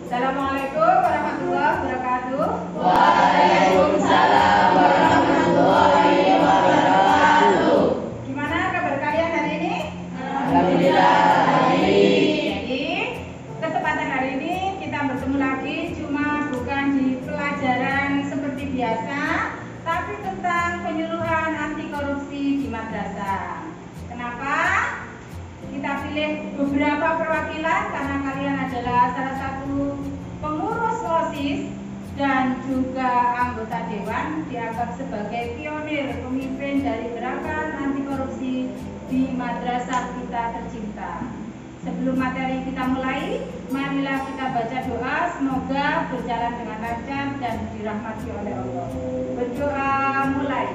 Assalamualaikum warahmatullahi wabarakatuh. Waalaikumsalam warahmatullahi wabarakatuh. Gimana kabar kalian hari ini? Alhamdulillah baik. Jadi, kesempatan hari ini kita bertemu lagi, cuma bukan di pelajaran seperti biasa, tapi tentang penyuluhan anti korupsi di madrasah. Kenapa? Kita pilih beberapa perwakilan karena kalian adalah salah satu pengurus OSIS dan juga anggota dewan, dianggap sebagai pionir pemimpin dari gerakan anti korupsi di madrasah kita tercinta. Sebelum materi kita mulai, marilah kita baca doa, semoga berjalan dengan lancar dan dirahmati oleh Allah. Berdoa mulai.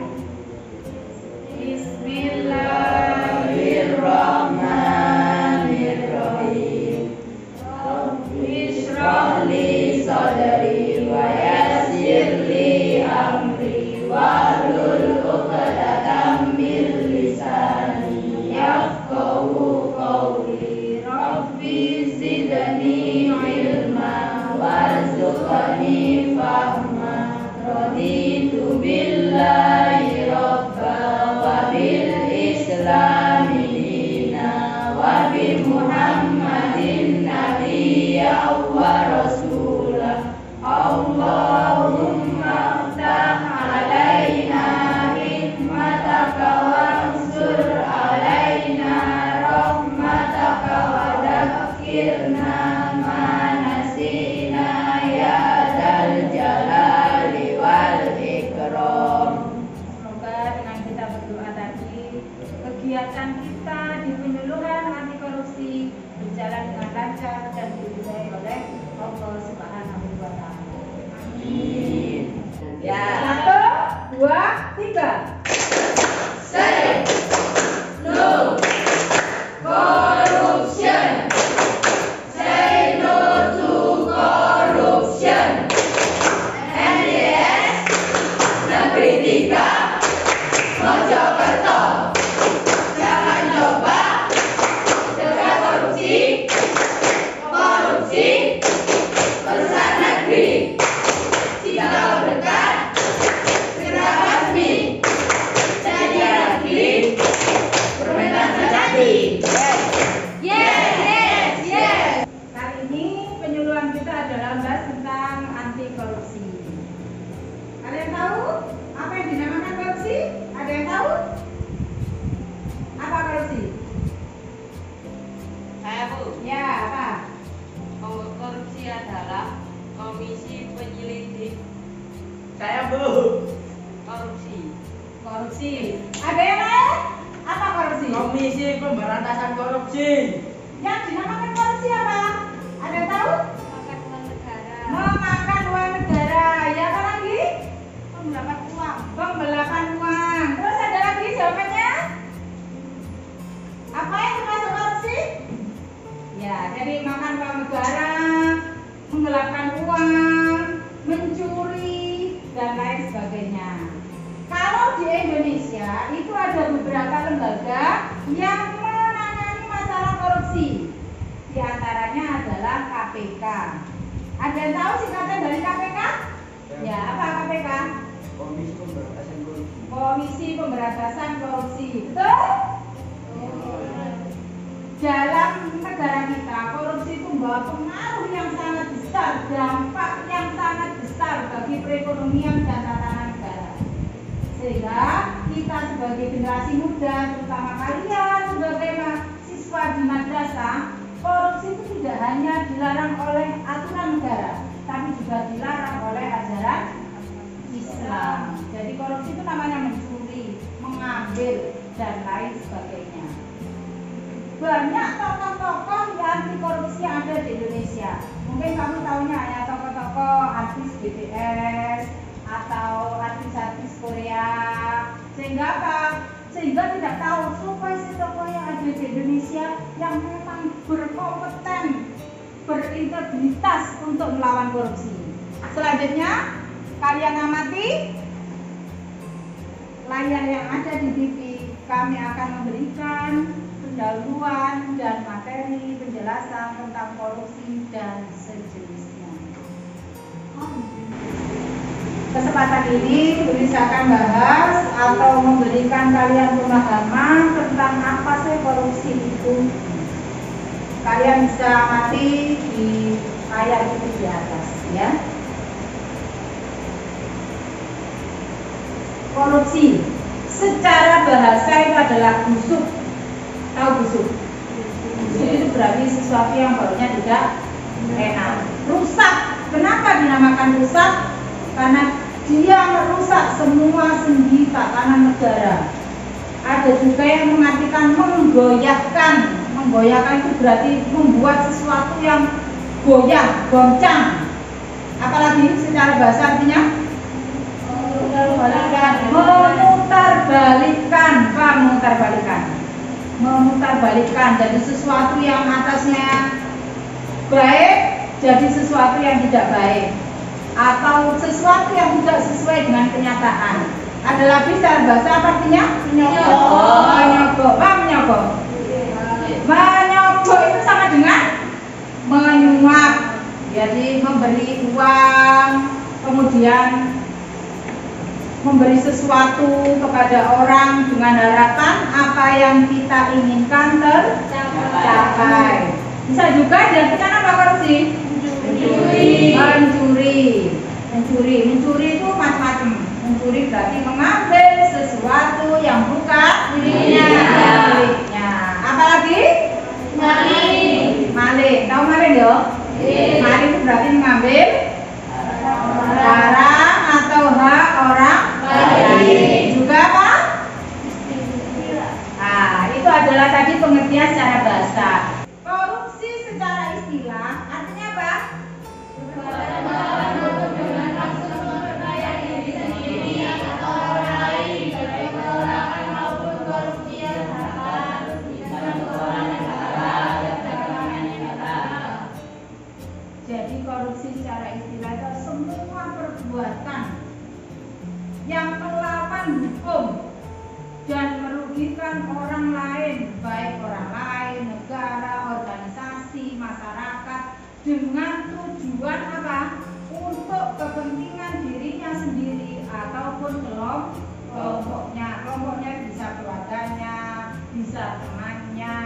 Bismillahirrahmanirrahim. Rabbi shrah li sadri wa yassir li amri wahlul 'uqdatam min lisani yafqahu qawli. Rabbi zidni ilma warzuqni fahma. Raditu billahi rabba wa bil islami dina wa bi muhammadin nabiyya wa rasulah. Allahumma aftah alaina hikmataka wansur alaina rahmataka wa dzakirna ma nasina ya dzal jalali wal ikram. Semoga dengan kita berdoa tadi, kegiatan kita di penyuluhan anti korupsi berjalan dengan lancar dan diridhai oleh Allah Subhanahu wa Ta'ala. Amin. Ya. 1, 2, 3. Say no corruption. Say no to corruption. NDS Negeri 3 Mojokerto. Jangan coba cegah korupsi. Korupsi pesan negeri. Jika kau dekat, segera basmi. Jadi lagi permintaan sejati. Yes. Kali ini penyuluhan kita adalah bahas tentang anti korupsi. Kalian tahu apa yang dinamakan korupsi? Ada yang tahu? Apa korupsi? Saya Bu, Ya, apa? korupsi adalah komisi penyelidik Saya Bu. korupsi. Korupsi. Ada yang lain? Apa korupsi? Komisi Pemberantasan Korupsi. Yang dinamakan korupsi apa? Ada yang tahu? Makan uang negara. Memakan uang negara. Ya, apa lagi? Mendapat uang. Penggelapan uang. Terus ada lagi jawabannya? Apa yang termasuk korupsi? Ya, jadi makan uang negara, menggelapkan uang, mencuri, dan lain sebagainya. Kalau di Indonesia itu ada beberapa lembaga yang menangani masalah korupsi. Di antaranya adalah KPK. Ada yang tahu singkatan dari KPK? Ya, apa KPK? Komisi Pemberantasan Korupsi. Komisi Pemberantasan Korupsi. Betul? Dalam negara kita, korupsi itu membawa pengaruh yang sangat besar, dampak yang sangat besar bagi perekonomian dan tatanan negara. Sehingga kita sebagai generasi muda, terutama kalian sebagai mahasiswa di madrasah, korupsi itu tidak hanya dilarang oleh aturan negara, tapi juga dilarang oleh ajaran Islam. Jadi korupsi itu namanya mencuri, mengambil, dan lain sebagainya. Banyak tokoh-tokoh anti korupsi yang ada di Indonesia. Mungkin kamu tahunya ya tokoh-tokoh artis BTS atau artis-artis Korea. Sehingga apa? Sehingga tidak tahu siapa sih tokoh yang ada di Indonesia yang memang berkompeten, berintegritas untuk melawan korupsi. Selanjutnya, kalian amati layar yang ada di TV. Kami akan memberikan pendahuluan dan materi penjelasan tentang korupsi dan sejenisnya. Kesempatan ini Lisa akan bahas atau memberikan kalian pemahaman tentang apa sih korupsi itu. Kalian bisa amati di layar itu di atas ya. Korupsi secara bahasa itu adalah busuk. Tahu busuk? Busuk itu berarti sesuatu yang baunya tidak enak. Rusak. Kenapa dinamakan rusak? Karena dia merusak semua sendi tatanan negara. Ada juga yang mengartikan menggoyahkan. Menggoyahkan itu berarti membuat sesuatu yang goyah, goncang. Apalagi secara bahasa artinya memutarbalikkan. Jadi sesuatu yang atasnya baik jadi sesuatu yang tidak baik, atau sesuatu yang tidak sesuai dengan kenyataan. Ada lagi secara bahasa apa artinya? Menyogok. Menyogok itu sama dengan menyuap. Jadi memberi uang, kemudian memberi sesuatu kepada orang dengan harapan apa yang kita inginkan tercapai. Bisa juga diartikan apa korupsi? Mencuri itu macam-macam. Mencuri berarti mengambil sesuatu yang bukan miliknya. Apalagi? Maling. Tahu maling ya? Maling itu berarti mengambil barang atau hak orang lain. Juga apa? Nah, itu adalah tadi pengertian secara bahasa. Korupsi secara istilah artinya apa? Jadi korupsi secara istilah itu semua perbuatan yang melawan hukum dan merugikan orang lain, baik orang lain, negara, organisasi, masyarakat, dengan tujuan apa? Untuk kepentingan dirinya sendiri ataupun kelompoknya. Kelompoknya bisa keluarganya, bisa temannya,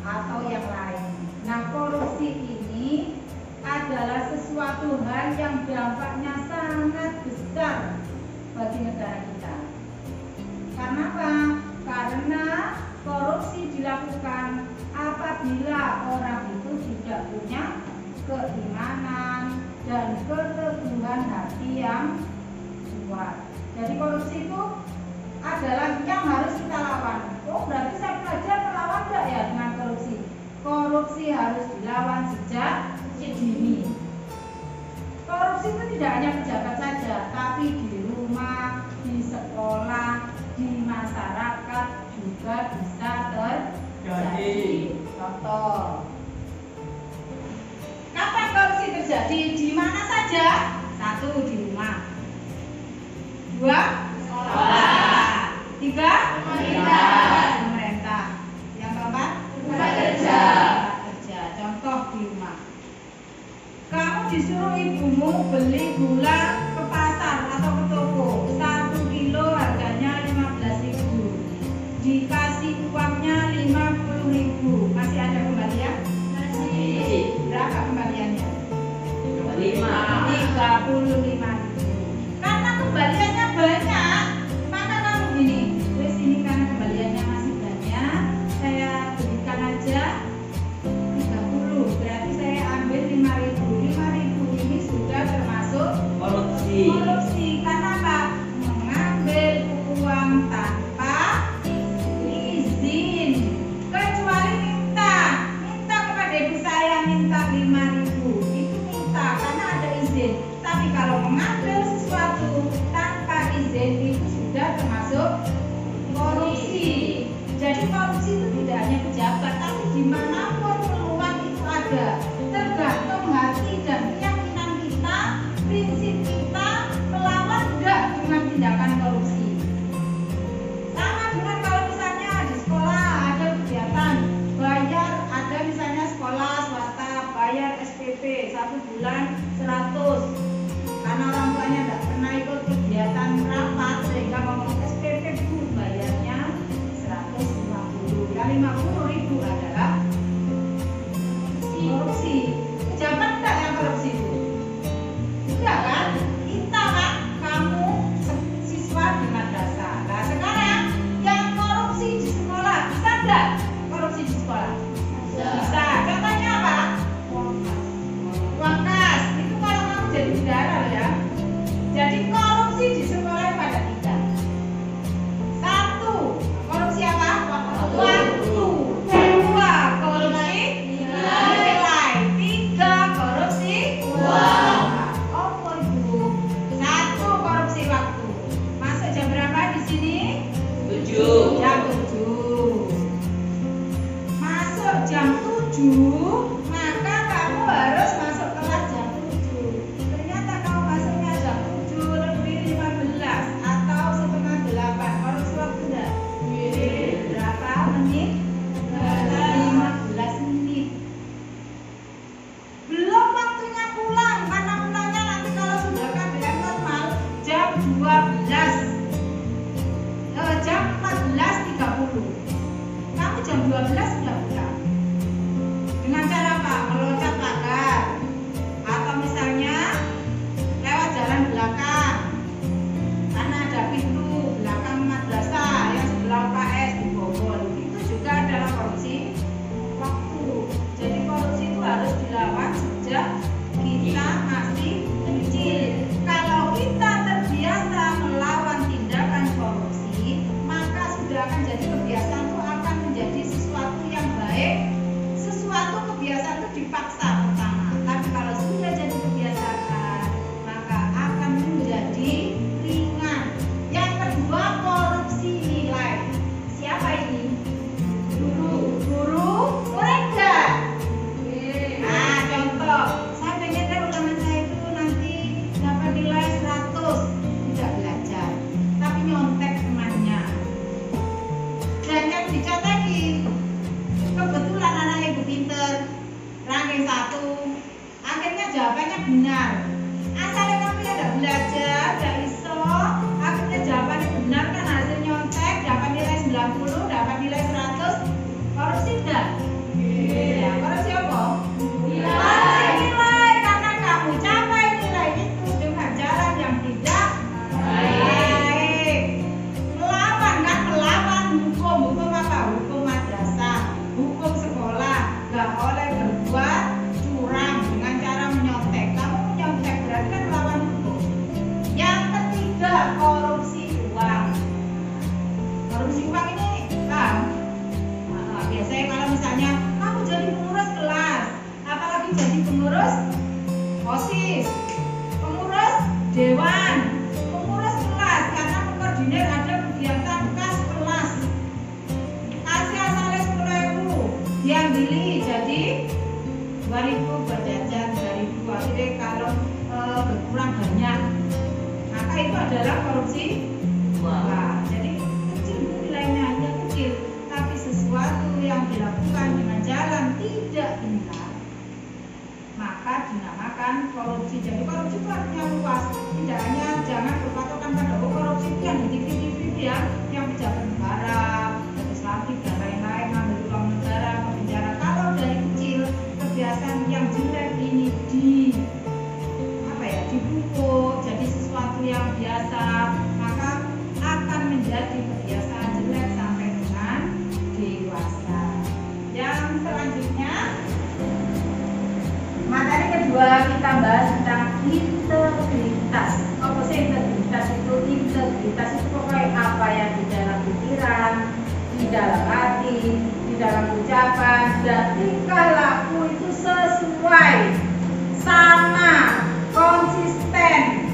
atau yang lain. Nah, korupsi ini adalah sesuatu hal yang dampaknya sangat besar bagi negara kita. Karena apa? Karena korupsi dilakukan apabila orang itu tidak punya keimanan dan keteguhan hati yang kuat. Jadi korupsi itu adalah yang harus kita lawan. Oh, berarti saya belajar melawan enggak ya dengan korupsi? Korupsi harus dilawan sejak dini. Korupsi itu tidak hanya pejabat saja, tapi di rumah, di sekolah, di masyarakat juga bisa terjadi. Contoh, kapan korupsi terjadi? Di mana saja? 1, di rumah. 2, sekolah. 3, pemerintah. Yang keempat, tempat kerja. Contoh di rumah. Kamu disuruh ibumu beli gula ke pasar atau ke toko, 1 kilo harganya 15.000. Dikasih uangnya 50.000. Masih ada kembalian? Masih. Berapa kembaliannya? 35.000. Karena kembaliannya banyak, maka kamu gini, wes ini karena kembaliannya masih banyak, saya berikan aja 30. Berarti saya ambil 5.000. 5.000 ini sudah termasuk korupsi. Karena apa? Mengambil uang tanpa izin. Kecuali minta kepada ibu saya, minta 5.000. Itu minta karena ada izin. Tapi kalau mengambil sesuatu tanpa izin itu sudah termasuk korupsi. Jadi korupsi itu tidak hanya pejabat, tapi dimanapun peluang itu ada. Tergantung hati dan keyakinan kita, prinsip kita melawan enggak dengan tindakan korupsi. Sama dengan kalau misalnya di sekolah ada kegiatan bayar, ada misalnya sekolah swasta bayar SPP 1 bulan 100. karena orang tuanya tidak pernah ikut kegiatan rapat sehingga ngomong SPP Bu bayarnya 150. Yang 50.000 adalah korupsi. Pejabat enggak yang korupsi Bu? Enggak kan? Kita kan, kamu siswa di madrasah. Nah sekarang yang korupsi di sekolah bisa enggak korupsi di sekolah? Bisa. Contohnya apa? Uang kas. Itu kalau kamu jadi bendahara loh ya. Jadi korupsi di sekolah itu ada 3. 1. Korupsi apa? Waktu. 2. Korupsi nilai. 3. Korupsi uang. Apa itu? 1. Korupsi waktu. Masuk jam berapa di sini? 7. Jam 7. Masuk jam 7, maka kamu harus masuk kelas jam 7. Ternyata kamu masuknya jam 7 lebih 15 atau setengah 8. Korupsi waktu enggak? Berapa menit? 15 menit. Belum waktunya pulang, karena pulangnya nanti kalau sudah KBM normal jam 12. Jam 14.30. Kamu jam 12 sudah pulang. Dengan cara apa? Meloncat pagar. Atau misalnya lewat jalan belakang. Karena ada pintu belakang madrasah yang sebelah UKS di Bogor. Itu juga adalah korupsi waktu. Jadi korupsi itu harus dilawan sejak kita masih kecil. Kalau kita terbiasa melawan tindakan korupsi, maka sudah akan jadi kebiasaan itu akan menjadi sesuatu yang baik. Sesuatu kebiasaan itu dipaksa pertama, tapi kalau sudah jadi kebiasaan, maka akan menjadi ringan. Yang kedua, korupsi nilai. Siapa ini? Guru murid. Nah, contoh, saya pengen deh ulangan saya itu nanti dapat nilai 100, tidak belajar, tapi nyontek temannya. Dan yang dicontekin, kebetulan anak ibu pinter, ranking 1, akhirnya jawabannya benar. Asalnya kamu tidak belajar, tidak iso, akhirnya jawabannya benar kan hasil nyontek, dapat nilai 90, dapat nilai 100, korupsi enggak? Ya, korupsi apa? Korupsi nilai, karena kamu capai nilai itu dengan jalan yang tidak baik. Melawan kan, melawan hukum. Hukum apa? Hukum madrasah, hukum sekolah. Gak boleh berbuat curang dengan cara menyontek. Kamu menyontek berarti kan melawan hukum. Yang ketiga, korupsi uang. Korupsi uang ini kan biasanya kalau misalnya kamu jadi pengurus kelas, apalagi jadi pengurus OSIS, pengurus dewan, pengurus kelas, karena mengkoordinir ada kegiatan kas kelas. Kasih asalnya 10.000, diambil jadi 2.000 berjajan 3.000. Akhirnya kalau berkurang banyak, maka itu adalah korupsi. Wah, jadi kecil nilainya hanya kecil, tapi sesuatu yang dilakukan dengan jalan tidak benar, maka dinamakan korupsi. Jadi korupsi itu artinya luas, tidak hanya jangan berpatokan pada korupsi itu yang di TV ya, yang pejabat negara, legislatif dan lain-lain, ngambil uang negara ke penjara. Kalau dari kecil kebiasaan yang jelek ini dipupuk jadi sesuatu yang biasa, maka akan menjadi kebiasaan jelek sampai dengan dewasa. Yang selanjutnya, materi kedua kita bahas tentang integritas. Apa sih integritas itu? Integritas itu pokoknya apa yang di dalam pikiran, di dalam hati, di dalam ucapan, dan tingkah laku itu sesuai, sama, konsisten.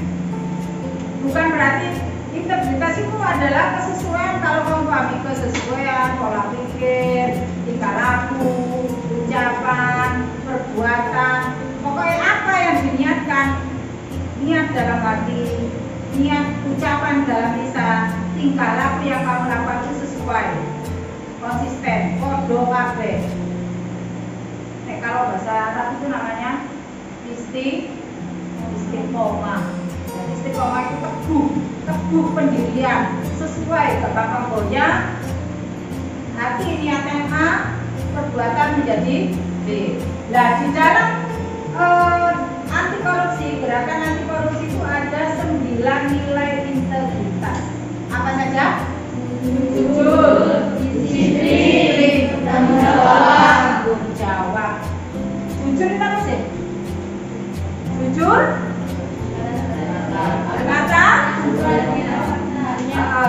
Bukan berarti integritas itu adalah kesesuaian. Kalau kamu pahami kesesuaian pola pikir, tingkah laku, ucapan, perbuatan, pokoknya apa yang diniatkan, niat dalam hati, niat ucapan dalam lisan, tingkah laku yang kamu lakukan itu sesuai, konsisten, kodo kabeh. Kalau bahasa Arab itu namanya istiqomah. tubuh pendirian sesuai Bapak Komponya. Hati niatan A, perbuatan menjadi B. Nah, di dalam anti korupsi, gerakan anti korupsi itu ada 9 nilai integritas. Apa saja? Jujur, disiplin, tanggung jawab. Jujur itu apa sih? Jujur,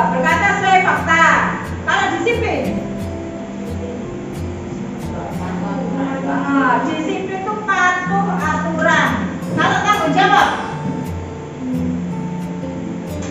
berkata sesuai fakta. Kalau disiplin, disiplin itu patuh aturan. Kalau tanggung jawab,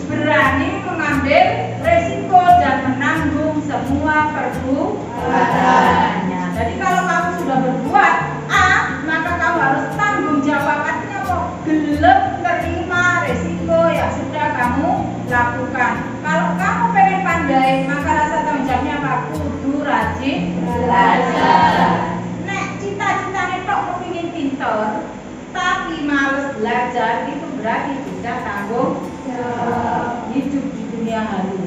berani mengambil resiko dan menanggung semua perbuatannya. Jadi kalau kamu sudah berbuat A, maka kamu harus tanggung jawab. Artinya kok gelap terima resiko yang sudah kamu lakukan. Kalau kamu pengen pandai, maka rasa tanggung jawabnya apa? Kudu rajin belajar. Nek cita-citanya tok kepingin pinter, tapi males belajar, itu berarti bisa tanggung jawab hidup di dunia hari.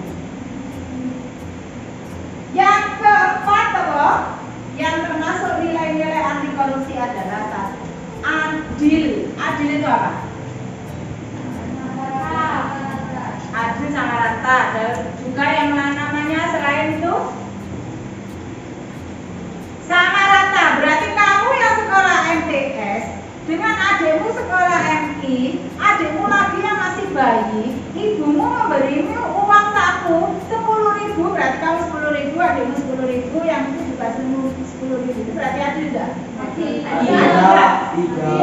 Yang keempat apa? Yang termasuk nilai-nilai anti korupsi adalah satu, adil. Adil itu apa? Adil sama rata. Dan juga yang namanya selain itu sama rata. Berarti kamu yang sekolah MTS dengan adikmu sekolah MI, adikmu lagi yang masih bayi, ibumu memberimu uang saku 10.000, berarti kamu 10.000, adikmu 10.000, yang itu juga 10.000, itu berarti adil tidak?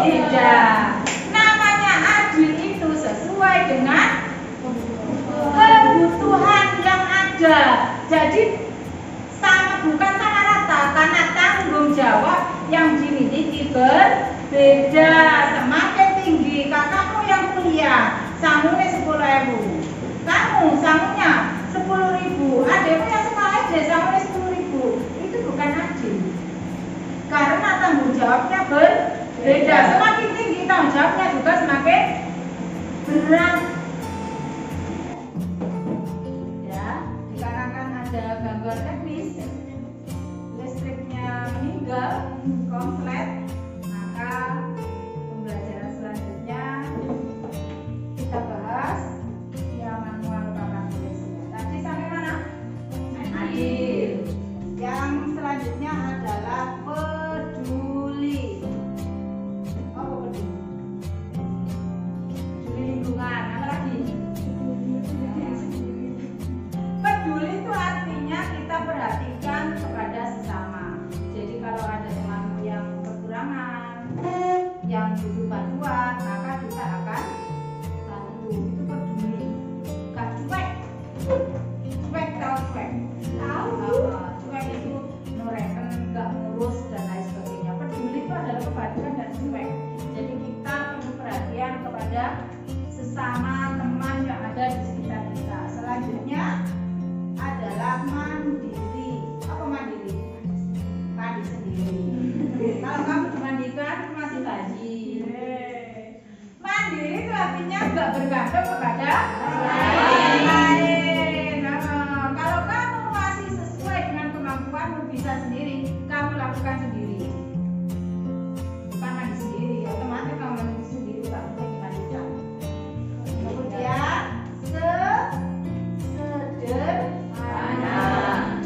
Tidak. Namanya adil itu sesuai dengan kebutuhan yang ada. Jadi bukan sama rata, karena tanggung jawab yang dimiliki berbeda. Semakin tinggi kakakmu yang kuliah, sangunya 10.000, kamu sangunya 10.000, adikmu yang sekolah aja sangunya 10.000. Itu bukan adil, karena tanggung jawabnya berbeda. Semakin tinggi tanggung jawabnya juga semakin berat. Ya, dikarenakan ada gangguan teknis, listriknya meninggal, konslet, maka pembelajaran selanjutnya kita bahas yang manual papan tulisnya. Tadi sampai mana? Adil. Yang selanjutnya adalah peduli. Apa peduli? Peduli lingkungan. Apa lagi? Peduli itu artinya kita perhatikan kepada sesama. Jadi kalau ada temanmu yang kekurangan, yang butuh bantuan, maka kita akan bantu. Itu peduli. Gak cuek. Cuek tahu cuek. Cuek itu noreken, gak ngurus dan lain sebagainya. Peduli itu adalah kepedulian dan cuek. Jadi kita perlu perhatian kepada sesama teman yang ada di sekitar kita. Selanjutnya adalah mandiri. Apa mandiri? Mandi sendiri. Kalau kamu dimandikan masih bayi. Mandiri itu artinya nggak bergantung kepada orang lain. Kalau kamu masih sesuai dengan kemampuanmu bisa sendiri, kamu lakukan sendiri. Bukan mandi sendiri, otomatis kamu mandi sendiri, tak boleh dimandikan. Kemudian sederhana.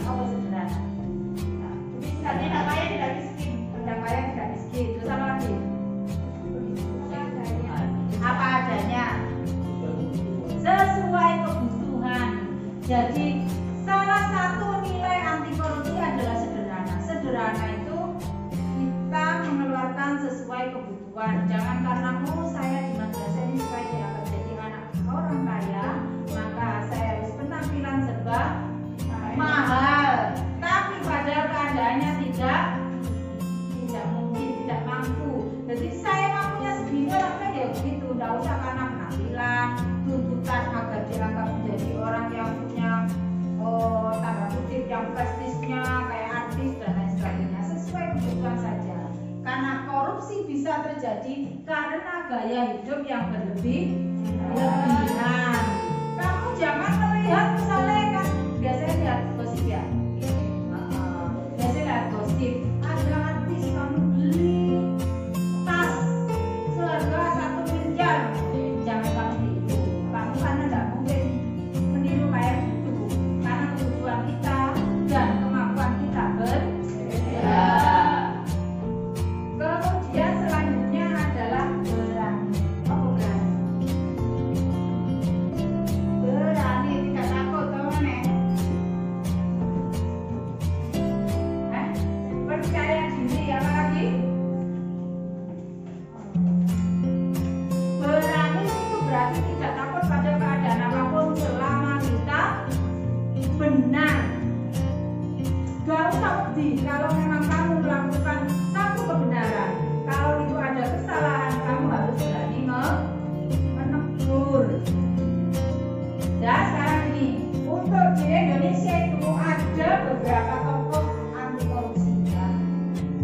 Apa sederhana? Tidak kaya, tidak miskin. Tidak kaya, tidak miskin. Terus apa lagi? Apa adanya? Sesuai kebutuhan. Jadi salah satu nilai anti korupsi adalah sederhana. Sederhana itu kita mengeluarkan sesuai kebutuhan. Jangan karena saya di madrasah ini supaya tidak menjadi anak orang kaya, maka saya harus penampilan serba mahal. Tapi pada keadaannya tidak mungkin, tidak mampu. Jadi saya mampunya segini, lakukan ya begitu. Tidak usah karena penampilan, tuntutan agar dianggap menjadi orang yang punya tanda kutip yang prestisnya kayak artis dan lain sebagainya. Sesuai kebutuhan saja. Karena korupsi bisa terjadi karena gaya hidup yang berlebihan. Kamu jangan melihat misalnya kan biasanya lihat gosip ya. Biasanya lihat gosip. Ada artis kamu beli tas seharga 1 miliar. Jangan kamu tiru. Kamu karena tidak mungkin meniru kayak gitu. Karena kebutuhan kita dan kemampuan kita berbeda. Kemudian selanjutnya adalah berani. Oh, berani. Berani tidak takut tahu nih. Percaya diri apa lagi? Berani itu berarti tidak takut pada keadaan apapun selama kita benar. Gak usah wedi kalau memang kamu melakukan satu kebenaran. Kalau itu ada kesalahan, kamu harus berani menegur. Dan sekarang ini, untuk di Indonesia itu ada beberapa tokoh anti korupsi. Ya.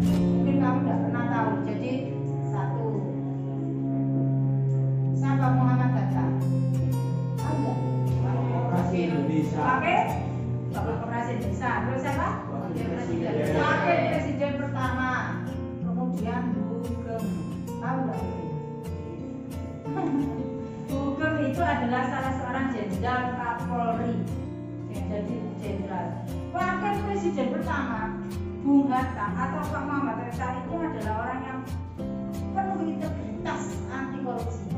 Mungkin kamu tidak pernah tahu. Jadi satu, siapa Muhammad Hatta? Ada. Koperasi Indonesia. Pakai Bapak Koperasi Indonesia. Terus siapa? Wakil Presiden pertama. Kemudian Bugem. Tahu nggak? Bugem itu adalah salah seorang jenderal Kapolri. Jadi jenderal. Wakil Presiden pertama Bung Hatta atau Pak Muhammad Hatta itu adalah orang yang penuh integritas anti korupsi.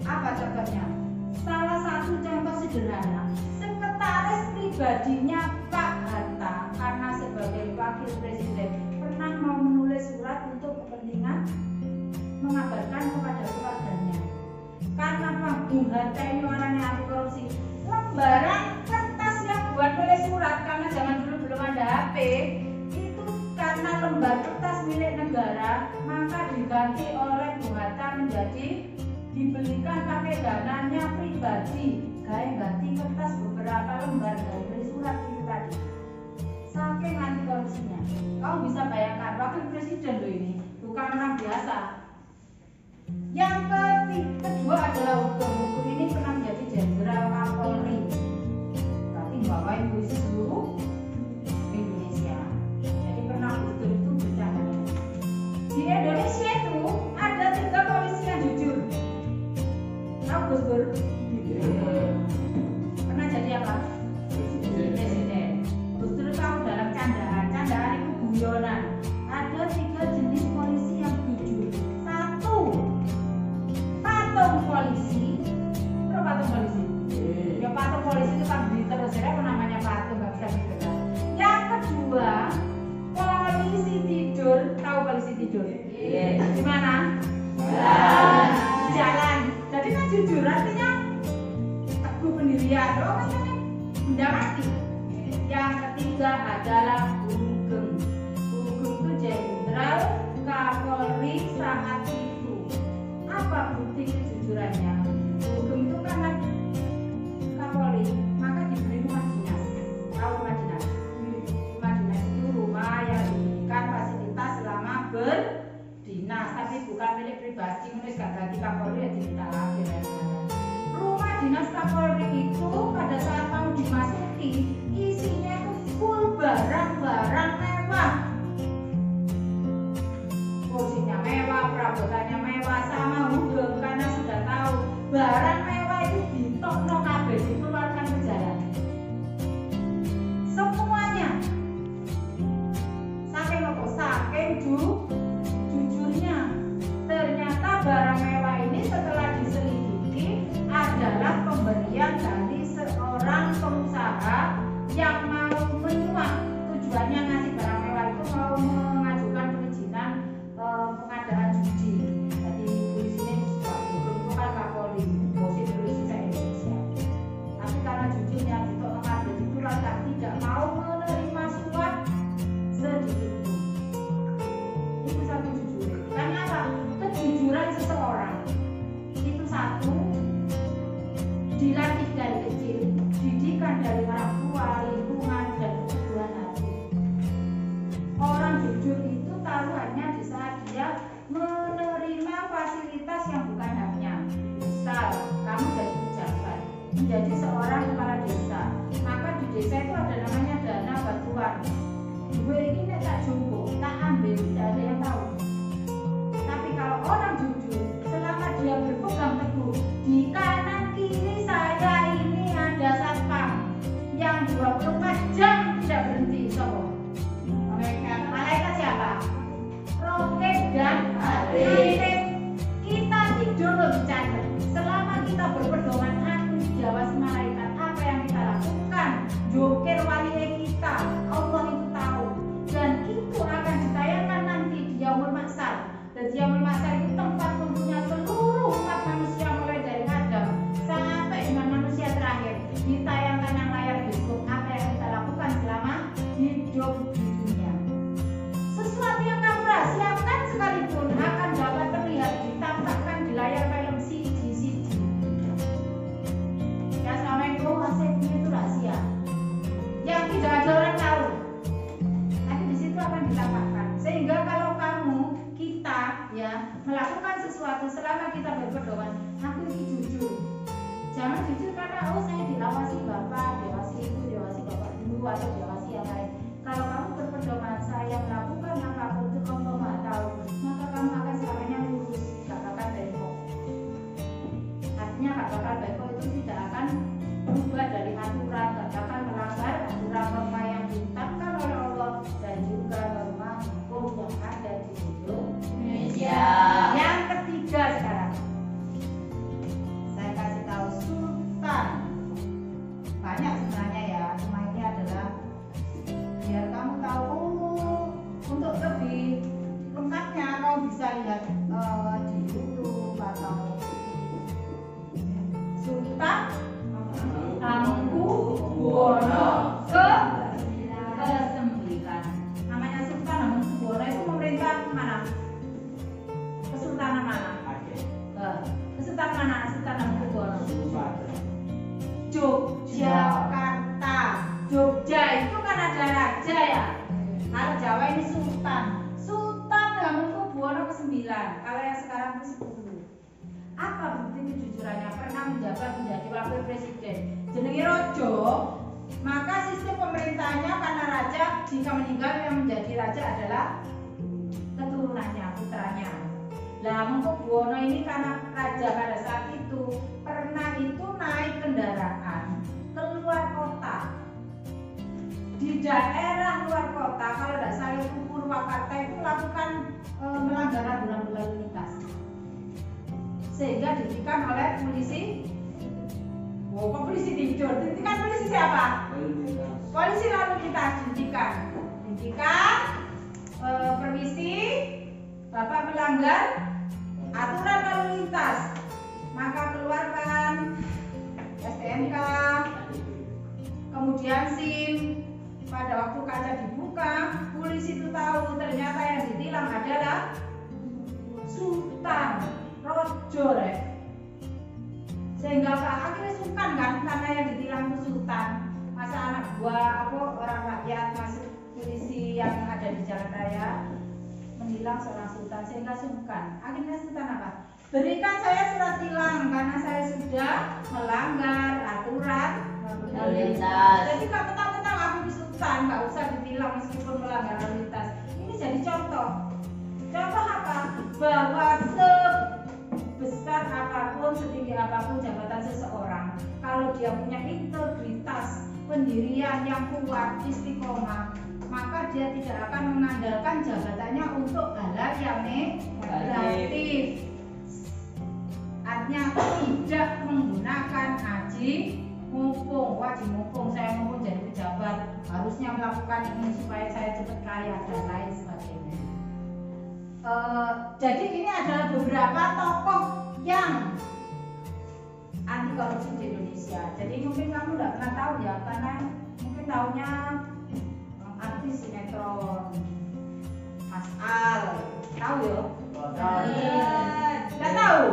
Apa contohnya? Salah satu contoh sederhana, sekretaris pribadinya Pak Hatta karena sebagai wakil presiden pernah mau menulis surat untuk kepentingan mengabarkan kepada keluarganya. Karena Pak Bung Hatta ini orangnya anti korupsi, lembaran kertas yang buat nulis surat karena zaman dulu belum ada HP itu karena lembar kertas milik negara maka diganti oleh Bung Hatta menjadi dibelikan pakai dananya pribadi. Kayak ganti kertas beberapa lembar dari beli surat itu tadi. Saking anti korupsinya. Kamu bisa bayangkan wakil presiden loh ini bukan orang biasa. Yang kedua adalah Hukum ini pernah menjadi jenderal Kapolri. Berarti bawain puisi seluruh Indonesia. Jadi pernah Hukum itu bercanda. Di Indonesia itu ada 3 polisi yang jujur. Tahu Gus Dur? Pernah jadi apa? Presiden. Gus Dur tahu dalam candaan. Candaan itu guyonan. Ada 3 jenis polisi yang jujur. 1, patung polisi. Berapa patung polisi? Ya patung polisi itu kan beli terus ya, apa namanya patung nggak bisa dikenal. Yang kedua, polisi tidur. Tahu polisi tidur? Di mana? Di jalan. Jadi kan jujur artinya teguh pendirian. Oh katanya benda mati. Yang ketiga adalah Bugem. Bugem itu jenderal Kapolri sangat itu. Apa bukti kejujurannya? Bugem itu karena Kapolri maka diberi rumah dinas. Tahu rumah dinas? Rumah dinas itu rumah yang diberikan fasilitas selama berdinas, tapi bukan milik pribadi. Menulis gak ganti Kapolri ya cerita lagi. Rumah dinas Kapolri itu pada saat mau dimasuki isinya itu full barang-barang mewah. Kursinya mewah, perabotannya mewah, sama Bugem karena sudah tahu barang mewah itu ditokno kabeh dikeluarkan ke jalan. Semuanya. Saking apa? Saking jujurnya. Ternyata barang mewah ini setelah diselidiki adalah pemberian dari seorang pengusaha yang mau menyuap. Tujuannya ngasih barang mewah itu mau mengajukan perizinan pengadaan judi. Jadi di sini bukan Kapolri, posisi polisi Indonesia. Tapi karena jujurnya itu mengambil itu rasa tidak mau menerima suap sedikit pun. Itu satu jujur. Karena apa? Kejujuran seseorang menjadi seorang kepala desa. Maka di desa itu ada namanya dana bantuan. Gue ini nek tak jumbo, tak ambil, tidak ada yang tahu. Tapi kalau orang jujur, selama dia berpegang teguh, di kanan kiri saya ini ada satpam yang 24 jam tidak berhenti. Sopo? Malaikat siapa? Roket dan Arif. Kita tidur lebih cantik. Selama kita berpedoman aku diawasi malaikat, apa yang kita lakukan, joker wali kita, Allah itu tahu. Dan itu akan ditayangkan nanti di Yaumul Mahsyar. Dan di Yaumul Mahsyar itu tempat kumpulnya seluruh umat manusia mulai dari Adam sampai dengan manusia terakhir. Ditayangkan yang layar bioskop apa yang kita lakukan selama hidup di dunia. Sesuatu yang kamu rahasiakan sekalipun akan dapat terlihat ditampakkan di layar film CD. Ya selama itu hasilnya itu rahasia yang tidak ada orang tahu. Tapi di situ akan ditampakkan. Sehingga kalau kamu, kita ya melakukan sesuatu selama kita berpedoman, aku ini jujur. Jangan jujur karena saya diawasi bapak, diawasi ibu, diawasi bapak dulu atau diawasi yang lain. Kalau kamu berpedoman saya melakukan apapun itu Allah Maha tahu, maka kamu akan selamanya lurus, gak bakal bengkok. Artinya gak bakal bengkok itu tidak akan berubah dari aturan, gak bakal melanggar aturan norma yang ditetapkan oleh Allah dan juga norma hukum yang ada di Indonesia. Yang ketiga sekarang, saya kasih tahu sultan. Banyak sebenarnya ya, cuma ini adalah biar kamu tahu. Untuk lebih lengkapnya kamu bisa lihat di YouTube atau Sultan Hamengkubuwono ke-9. Namanya Sultan Hamengkubuwono itu memerintah mana? Kesultanan mana? Kesultanan mana? Sultan Hamengkubuwono. Yogyakarta. Jogja itu kan ada raja ya. Kalau Jawa ini sultan. Sultan Hamengkubuwono ke-9. Kalau yang sekarang ke-10. Apa bukti kejujurannya? Pernah menjabat menjadi wakil presiden. Jenenge Rojo. Maka sistem pemerintahnya karena raja jika meninggal yang menjadi raja adalah keturunannya, putranya. Lah Hamengkubuwono ini karena raja pada saat itu pernah itu naik kendaraan keluar kota. Di daerah luar kota, kalau tidak salah itu Purwakarta itu melakukan melanggar aturan lalu lintas, sehingga dihentikan oleh polisi. Oh, kok polisi tidur? Dihentikan polisi siapa? Polisi lalu lintas dihentikan. Permisi, Bapak melanggar aturan lalu lintas, maka keluarkan STNK, kemudian SIM. Pada waktu kaca dibuka, polisi itu tahu ternyata yang ditilang adalah Sultan Rojo, sehingga akhirnya sungkan kan karena yang ditilang itu Sultan. Masa anak buah orang rakyat masuk polisi yang ada di jalan raya menilang seorang sultan, sehingga sungkan. Akhirnya Sultan apa? Berikan saya surat tilang karena saya sudah melanggar aturan lalu lintas. Jadi kalau petang-petang aku di sultan, nggak usah ditilang meskipun melanggar lalu lintas. Ini jadi contoh. Contoh apa? Bahwa sebesar apapun, setinggi apapun jabatan seseorang, kalau dia punya integritas, pendirian yang kuat, istiqomah, maka dia tidak akan mengandalkan jabatannya untuk hal yang negatif. Artinya tidak menggunakan haji mumpung, wajib mumpung saya mumpung jadi pejabat, harusnya melakukan ini supaya saya cepat kaya dan lain sebagainya. Jadi ini adalah beberapa tokoh yang anti korupsi di Indonesia. Jadi mungkin kamu tidak pernah tahu ya, karena mungkin tahunya artis sinetron Mas Al, tahu ya? Nggak tahu?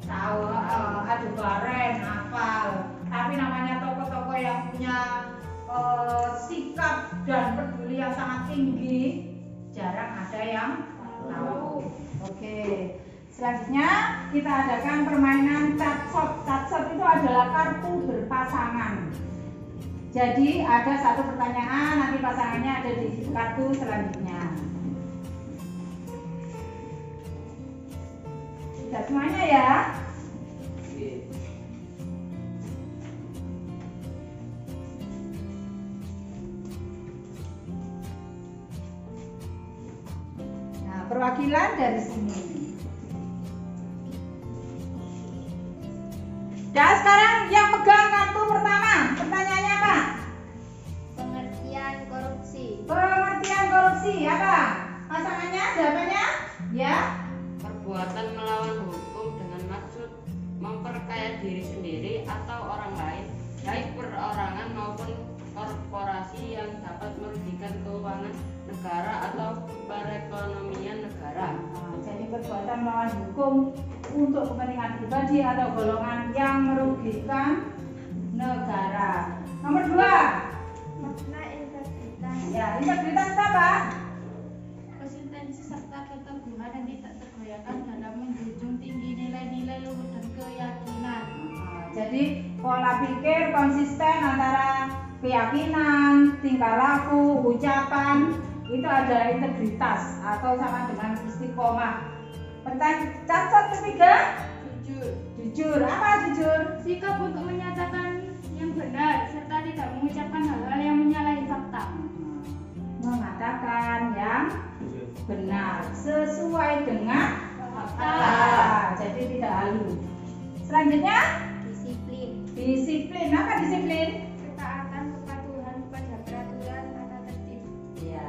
Tahu, Adebaran, hafal. Tapi namanya tokoh-tokoh yang punya sikap dan peduli yang sangat tinggi, jarang ada yang tahu. Oke. Selanjutnya kita adakan permainan capshot. Capshot itu adalah kartu berpasangan. Jadi ada satu pertanyaan, nanti pasangannya ada di kartu selanjutnya. Sudah semuanya ya? Nah, perwakilan dari sini. Dan sekarang yang pegang kartu pertama, pertanyaannya apa? Pengertian korupsi. Pengertian korupsi apa? Pasangannya, jawabannya? Ya. Perbuatan melawan hukum dengan maksud memperkaya diri sendiri atau orang lain, baik perorangan maupun korporasi yang dapat merugikan keuangan negara atau perekonomian negara. Nah, jadi perbuatan melawan hukum untuk kepentingan pribadi atau golongan yang merugikan negara. Nomor 2. Makna integritas. Ya, integritas itu apa? Konsistensi serta keteguhan yang tidak tergoyahkan dalam menjunjung tinggi nilai-nilai luhur dan keyakinan. Nah, jadi pola pikir konsisten antara keyakinan, tingkah laku, ucapan itu adalah integritas atau sama dengan istiqomah. Pertanyaan capshot ketiga, Jujur. jujur. Apa jujur? Sikap untuk menyatakan yang benar serta tidak mengucapkan hal-hal yang menyalahi fakta. Mengatakan yang benar sesuai dengan fakta. Jadi tidak halu. Selanjutnya, Disiplin. disiplin. Apa disiplin? Ketaatan kepatuhan kepada peraturan tata tertib. Ya,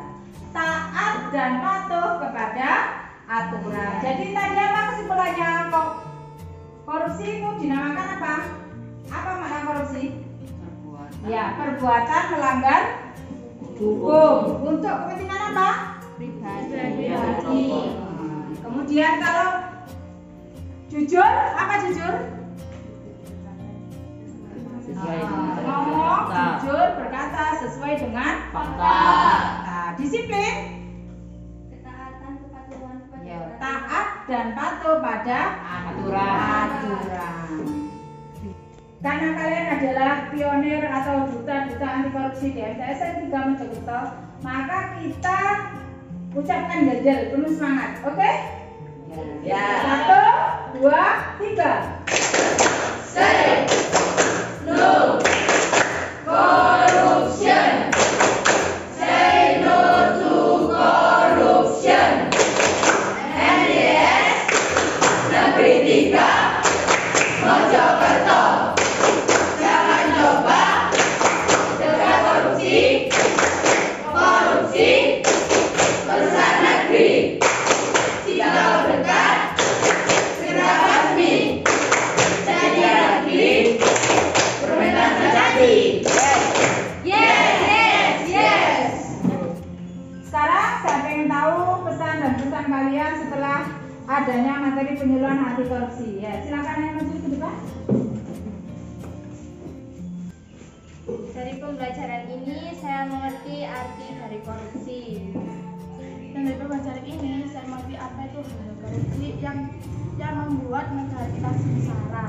taat dan patuh kepada aturan. Jadi tadi apa kesimpulannya? Kok korupsi itu dinamakan apa? Apa makna korupsi? Perbuatan. Ya, perbuatan melanggar hukum untuk kepentingan apa? Pribadi. Kemudian kalau jujur, apa jujur? Sesuai dengan Ngomong, fakta. jujur, berkata sesuai dengan Fakta. Nah, disiplin, Ketaatan kepatuhan kepada ya, peraturan. taat dan patuh pada aturan. Karena kalian adalah pionir atau duta-duta anti korupsi di MTSN 3 Mojokerto, maka kita ucapkan jajal penuh semangat, oke? Ya. 1, 2, 3. Say no corruption. Say no to corruption. MTS Negeri 3 Mojokerto. Jangan coba dekat korupsi. Korupsi merusak negeri. Jika kau dekat, segera basmi. Jadi negeri permintaan terjadi. Yes. Sekarang saya pengen tahu pesan dan pesan kalian setelah adanya materi penyuluhan anti korupsi. Ya, silakan yang maju ke depan. Dari pembelajaran ini saya mengerti arti dari korupsi. Dan dari pembelajaran ini saya mengerti apa itu hal korupsi yang membuat negara kita sengsara.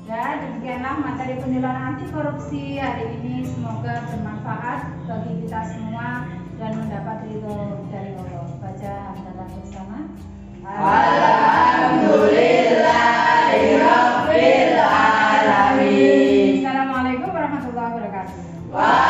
Ya, demikianlah materi penyuluhan anti korupsi hari ini. Semoga bermanfaat bagi kita semua dan mendapat ridho dari Allah. Baca hamdalah bersama. Alhamdulillahirabbil alamin. Assalamualaikum warahmatullahi wabarakatuh. Waalaikumsalam.